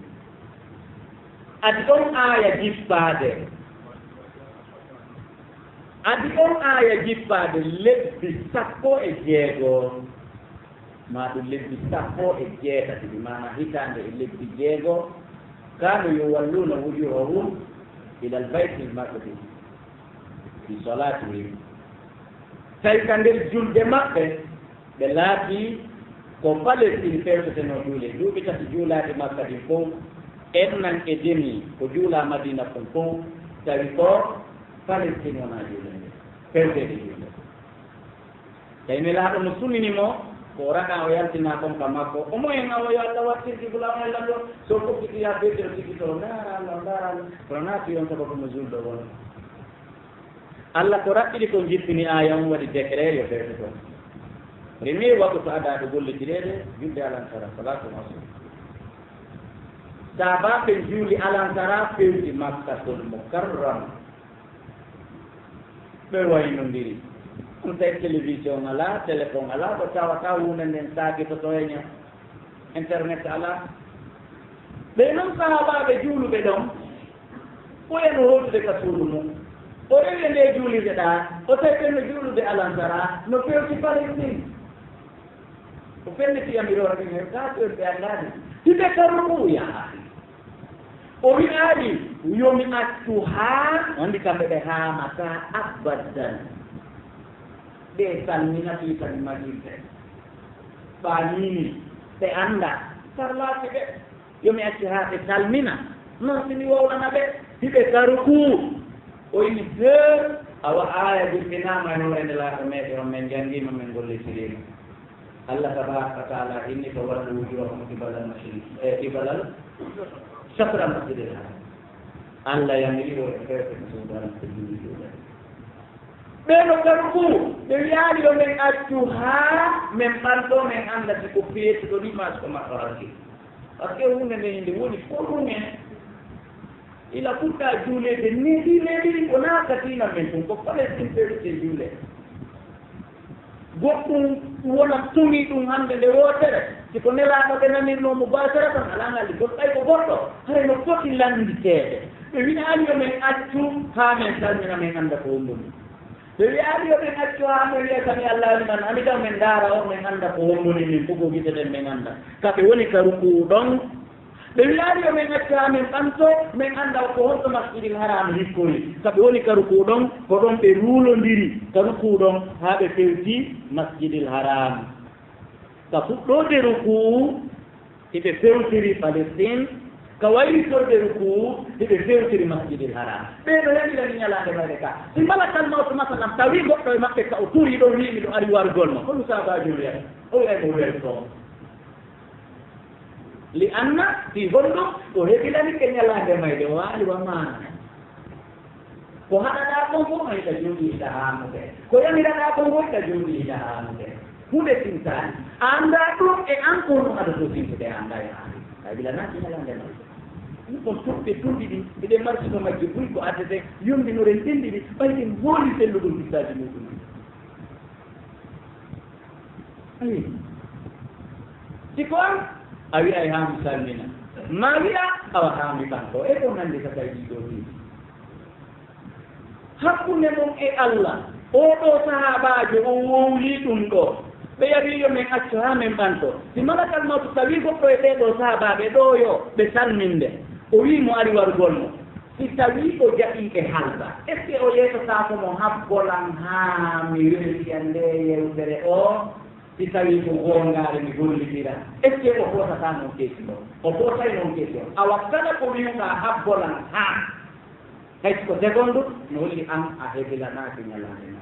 adi on aya jippaade lebbi 16 ma ɗum lebbi 17 ɗi mana hitande e lebbi 6 kanu yuwalluna wujuhahum ila albayt almaqdis fi salatihim tawi ka nder julde maɓɓe ɓe laati ko Palestine fewteteno juule duuɓi tati juulaade makka ɗin fof ennan e demi ko juula madina kon fof tawi ko Palestine wona juule nde fewtede juule tawi mi laaɗo no sunninimo ko raga o yaltina kon ka makko omo en awo yo Allah wattirdi gulama Allah ɗo so fokkiti ya bediro tigi to ndaara Allah kono naati on sababu no julɗo won Allah ko raɓɓiɗi ko jippini aya on waɗi décret yo fewte toon premier waktu to adaaɓe gollitireede julde alansara salatu masum sahabaɓe juuli alansara fewti makkatul mukarram ɓe waynondiri ɗum tawi télévision alaa téléphone alaa ɗo tawata hunde nden saakitoto heña internet alaa ɓe noon sahabaɓe juuluɓe ɗon ɓoyeno hootude ka suudu mum o rewi nde juulirde ɗaa o tawi no juulude alansara no fewti Palestine o fenniti amirora ɗin hen ka ɓe anndaani hiɓe karuku yahaari o wi'aari yomi accu haa anndi kamɓe ɓe haamata abadan ɓe salmina fi kadi majirde ɓaanini ɓe annda sarlaake ɓe yomi acci haa ɓe salmina non simi wowlana ɓe hiɓe karuku o yimi deux awa aya jirtinama e hoore nde laaɗo meɗe on min janngima min gollitirima Allah tabaraka wa taala inni ko wallu wujuhahum qibalal mashriq qibalal shatra masjidil haram Allah yamiri o e fewte ko suudaran ko juuli juuɗe ɓeeno karuku ɓe wiyaali yo min accu haa min ɓanɗo min anndati ko feetuɗo ɗimas ko maɓɓo hakki par ce que hunde nde nde woni foɗumen ila fuɗɗa juulede neɗi wonaa katina men tum ko Palestine fewte juule goɗɗum wona tumi ɗum hannde nde wootere siko nelaaɗo ɓe nanirno mubasara tan alaa ngalli goɗɗo ay ko goɗɗo hara no foti lannditeede ɓe wiyaani yo men accu haa men salmina men annda ko wondumi ɓe wiyaani yo men accu haa men wiya kami allah liman ami taw men ndaara on men annda ko wonduni min fof ko gite ɗen men annda kamɓe woni ka rukuuɗon ɓe wiyaani yo men accu haa men ɓanto min annda ko honɗo masjidil haram hikkoyi kamɓe woni ka rukuuɗon ko ɗon ɓe ruulondiri ka rukuuɗon haa ɓe fewti masjidil haram ka fuɗɗode rukuu hiɓe fewtiri Palestine ka waylitorde rukuu hiɓe fewtiri masjidil haram ɓeeɗo heɓilani ñalaande mayde ka si malakal mawto masalam tawi goɗɗo e maɓɓe ka o turi ɗon wiimi ɗo ari wargol ma hono sabajo wiyata o wiyay mo weltoo li anna si gonɗo o heɓilani ke ñalaande mayde o waali wa maana ko haɗaɗa kon fof hayta jooɗiiɗa haanude ko yamiraɗa kon fof ta jooɗiiɗa haanude hunde simtaani annda ɗum e an ko ɗum aɗa to simtude annda e haali a wilanaki ñalaande mayde ɗum kon toɓɓe tunɗi ɗi eɗen marsuno majje ɓuri ko addete yomdinoren ɗenɗi ɗi ɓayɗen hooli selluɗum bisaji muɗum ayi siko an a wiya e haami salmina ma wiya awa haami kanko e ko nandi ka tawi ɗiɗo wi hakkunde mon e Allah oɗo sahabajo o wowli ɗum ɗo ɓe yawi yo men accu ha men ɓanto si malakal mawto tawi goɗɗo e ɓeɗo sahabaɓe ɗo yo ɓe salminde o wi mo ari wargol mo si tawi o jaɓi ɓe halba est ce que o yeytotako mo habbolan ha mi weltiya nde yewtere o si tawi ko gongare mi gollitira est ce que o fotata noon keesi ɗo o fotay noon keesi o awa kala ko wiuɗa habbolan ha haysi ko seconde no holli an a heɓilanaki ñalande ma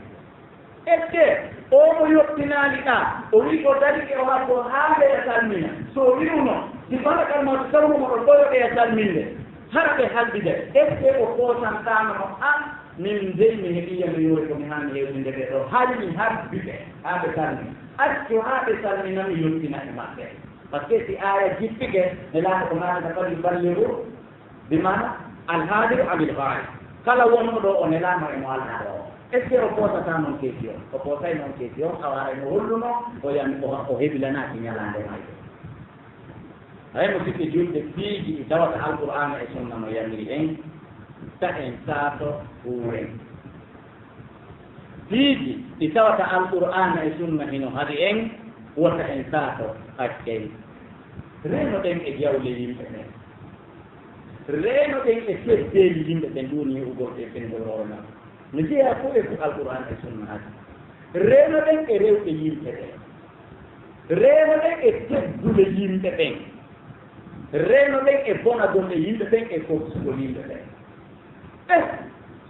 est ce que o mo yottinaali ɗa o wi ko dari e o habbo haa ɓe e salmina so wiwno si malakal mawto tawnumo ɗo ɗoyoɓe e salminde hara ɓe halbide est ce que o fotantanomo an min dey mi heɓiya mi yori komi haa mi hewtinde ɓe ɗo hay mi habbiɓe haa ɓe salmi accu haa ɓe salmina mi yottina e maɓɓe par ce que si aya jippike ne laata ko maɗata fali balliru bimana alhaadiru abil ghaib kala wonno ɗo o nelama e mo alhaɗo o est ce que o posata noon keesi o posay noon keesi o a waray no holluno o yami o heɓilanaki ñalande mayde haymo sikki julɓe piiji tawata alqur'ana e sunna no yamiri en ta en saato huuren piiji ɗi tawata alqur'ana e sunna hino haɗi en wota en saato hakken reno ɗen e jawle yimɓe ɓen reeno ɗen e feddeeli yimɓe ɓe nduni ugorɗe e fendorona no jeeya fof e ko alqouran e sunna hadi reeno ɗen e rewɓe yimɓe ɓen reeno ɗen e teddude yimɓe ɓen reeno ɗen e bona gonɗe yimɓe ɓen e fofsugol yimɓe ɓen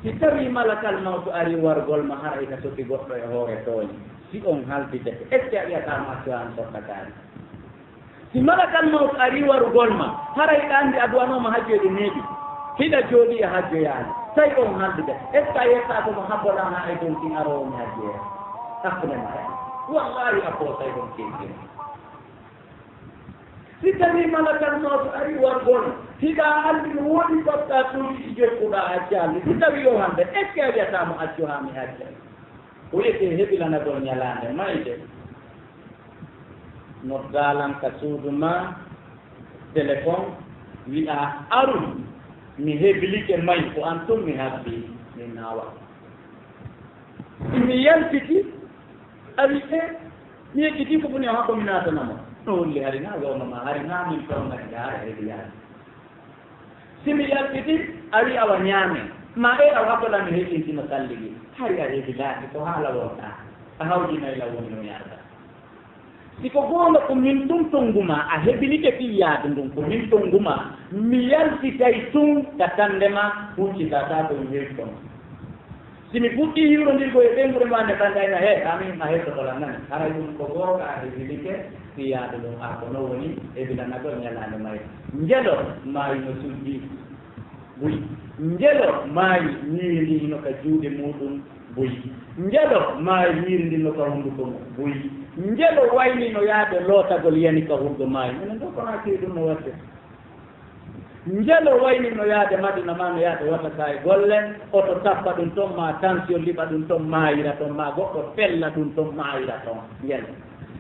si tawi malakal mawto ari wargol ma hara ika sotti goɗɗo e hoore tooñi si on halbidete est ce que a ƴiyatama accuhan sottakaani si malakal mawto ari warugol ma haray ɗa anndi aduwanoma hajjoyɗe neeɓi hiɗa jooɗi e hajjoyaani tawi on haldude est ce que a yetta komo habboɗama e dow tin arowomi hajjoya hakkude ma wallahi a pootay ɗon kenkino si tawi malakal mawto ari wargol hiɗa anndi no woɗi goɗɗa ɗuuɗi jokkuɗa hajjalli si tawi yo hande est ce que a wiyatamo accu ha mi hajja o wiyete heɓilanagol ñalande mayde noddalanka suudu ma téléphone wi'a aru mi heblike may ko an tum mi habbi mi nawa mi yaltiti a wi e mi yeggiti ko boni o hakko mi natanamo no holli hari na wownoma hari na min fawnati hara heedi yaade si mi yaltiti a wi awa ñaame ma e awa habbola mi heɓintino salligi hari a heedi laati ko haala wonɗa a hawjinayla woni no yaada siko goonga ko min ɗum tonnguma a heɓilike fiyaade ndum ko min tonnguma mi yaltitay tun ka tandema huccitata ko mi heewi ton si mi fuɗɗi hiwrondirgo e ɓengure ma nde ɓandayna he amin a heɓtotola nani hara ɗum ko goonga a heɓilike fiyaade ɗum a ko no woni heɓilanagol ñalaande mayde njelo maayi no suddi buyi njelo maayi ñiiri ndi hino ka juuɗe muɗum buyi njelo maayi ñiiri ndi no ka hunnduko buyi njelo wayni no yaade lootagol yani ka hurgo maayi minen ɗo kona kewi ɗum no wadde njelo wayni no yaade madina ma no yaade wata kay golle oto tappa ɗum toon ma tension liɓa ɗum toon mayira toon ma goɗɗo fella ɗum toon mayira toon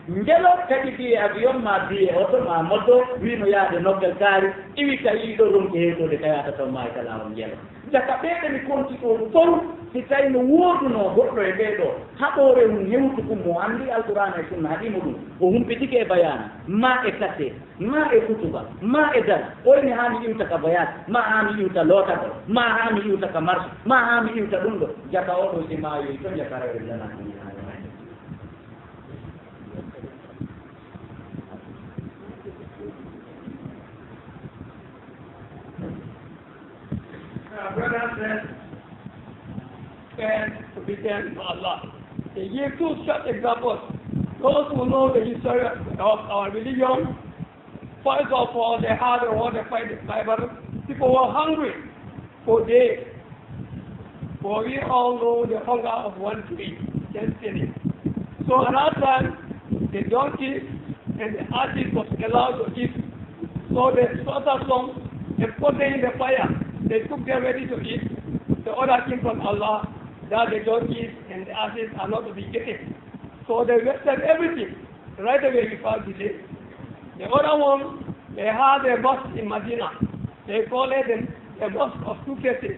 njelo kadi biye avion ma biye oto ma moto wino yaade noggal kaari iwi ka yiiɗo ronki heetode ka yaata toon mayi kalawol njelo jaka ɓeeɗe mi konti ɗo fof si tawi no wooduno goɗɗo e ɓeeɗo haɓore mum hewtukum mo anndi alqur'ana e sunna haɗimo ɗum o humpitike e bayana ma e katte ma e kutuba ma e dal oyni ha mi iwta ka bayat ma ha mi iwta lootaɗo ma ha mi iwta ka marche ma ha mi iwta ɗum ɗo jaka oɗo si mayoyi to jaka rewe jana Brothers and obedience to Allah. They give two short examples. Those who know the history of our religion, first of all, they had a war to fight the Bible. People were hungry for days. For we all know the hunger of one tree, destiny. So another time, the donkeys and the asses was allowed to eat. So they slaughtered some and put them in the fire. They took them ready to eat. The order came from Allah that the donkeys and the asses are not to be eaten. So they wasted everything right away without delay. The other one, they had a mosque in Medina. They call it a mosque of two faces.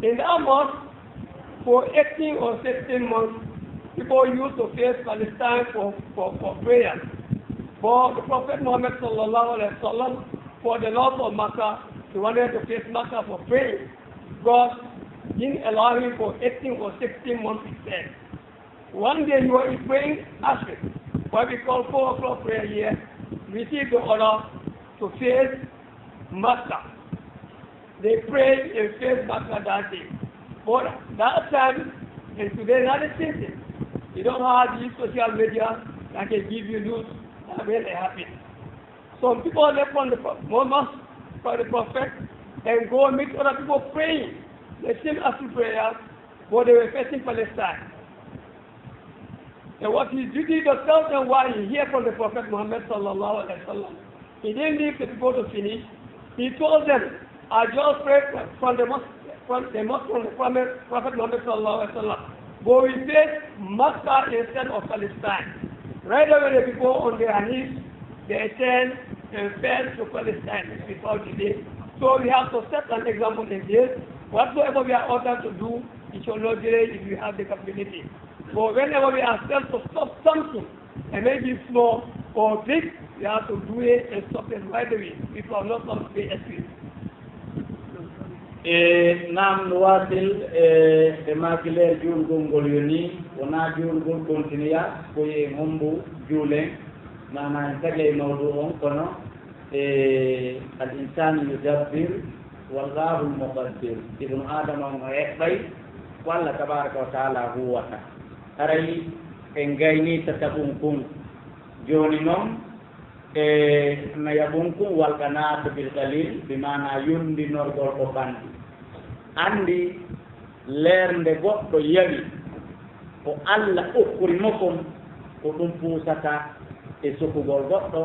In that mosque, for 18 or 16 months, people used to face Palestine for prayers. For the Prophet Muhammad sallallahu alaihi wasallam, for the loss of Makkah, he wanted to face Makkah for praying. God didn't allow him for 18 or 16 months, he said. One day he was praying Asr, what we call 4 o'clock prayer here, received the order to face Makkah. They prayed and faced Makkah that day. But that time, and today, not the same thing. You don't have these social media that can give you news that really happened. Some people left from the mosque for the Prophet and go meet other people praying the same Asr prayers, but they were facing Palestine. And what his duty to tell them why he heard from the Prophet Muhammad sallallahu alaihi wasallam. He didn't leave the people to finish. He told them, I just prayed from the mosque from the Prophet Muhammad sallallahu alaihi wasallam. But we face Makkah instead of Palestine. Right away the people on their knees, they turned and fell to Palestine without delay. So we have to set an example in this. Whatsoever we are ordered to do, it shall not delay if we have the capability. But whenever we are asked to stop something, and maybe small or big, we have to do it and stop it right away. If we are not going to pay excuse. Nam wasil makile jul gongol yoni wona jul gol continua ko e mombu jule nana tagey mawdu on kono al insan yudabbir wallahu al-muqaddir ibn adam on bay walla tabaraka wa taala huwata aray en gayni tatabun kun joni non na yabunkun walkana bil qalil bimana yundi norgol ko kandi andi lernde goɗɗo yawi ko Allah okkuri mokom ko ɗum puusata e sokugol goɗɗo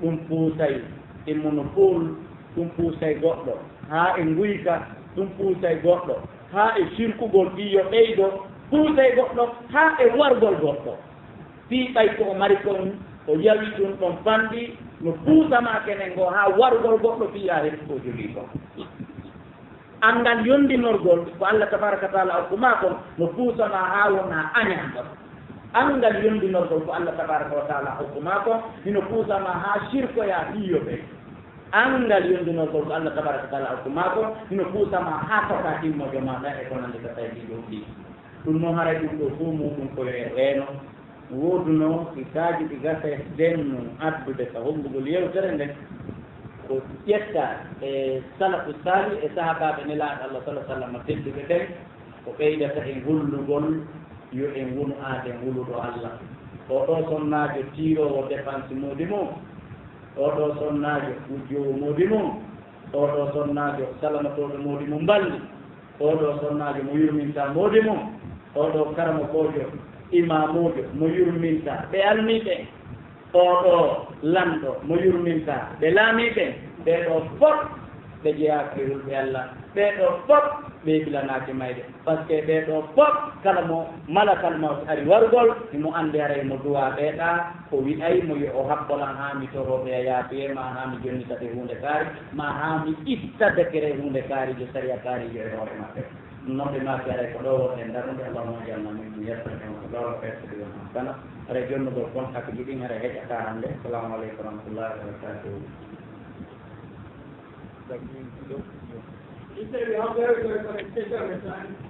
ɗum puusay e monopole ɗum puusay goɗɗo ha e nguyka ɗum puusay goɗɗo ha e sirkugol ɓiyo ɓeydo puusay goɗɗo ha e wargol goɗɗo fiiɓay ko o mari kon o yawi ɗum ɗon fandi no puusama kenen ngo ha wargol goɗɗo fiya hen ko jogii ko angal yondinorgol ko Allah tabaraka taala okkuma kon no puusama ha wona añanɗon angal yondinorgol ko Allah tabaraka wa taala okkuma kon hino puusama ha sirkoya ɗiyo ɓe angal yondinorgol ko Allah tabaraka taala okkuma kon hino puusama ha taka timmojo maɗa e ko nande ka tawi ɗiɗo ɗi ɗum noon haray ɗum ɗo fuu muɗum koye reeno woduno isaji ɗi gasa denno addude ka hombugol yewtere nden ko ƴetta e salafu sali e sahabaɓe nelaɗo Allah sallah sallam tedduɓe ɓen ko ɓeydata e gullugol yo en wunu aade nguluɗo Allah oɗo sonnajo tirowo dépense modi mum oɗo sonnajo ujjowo modi mum oɗo sonnajo salamatoɗo modi mum balli oɗo sonnajo mo yurminta modi mum oɗo karamo kojo imamujo mo yurminta ɓe almiɓe oɗo lamɗo mo yurminta ɓe laamiɓe ɓeɗo fof ɓe jeeyaki hulɓe Allah ɓeɗo fof ɓe bilanaki mayde par ce que ɓeɗo fof kala mo malakal mawt ari warugol imo ande ara mo duwa ɓeeɗa o wiɗay mo yo o habbolan ha mi toroɓe a yaatoye ma ha mi jonnitate hunde kaari ma ha mi itta décret hunde kaarijo saria kaarijo e hoore maɓɓe noɓe maki aray ko ɗo wonde darnude allahuma jalna min yettake ko ɗo ɓesde ɗum kana ara jonnugol kon hakki ɗin ara heƴata hannde assalamu aleykum wa rahmatullahi wa barakatuhu He said, "I'll go to the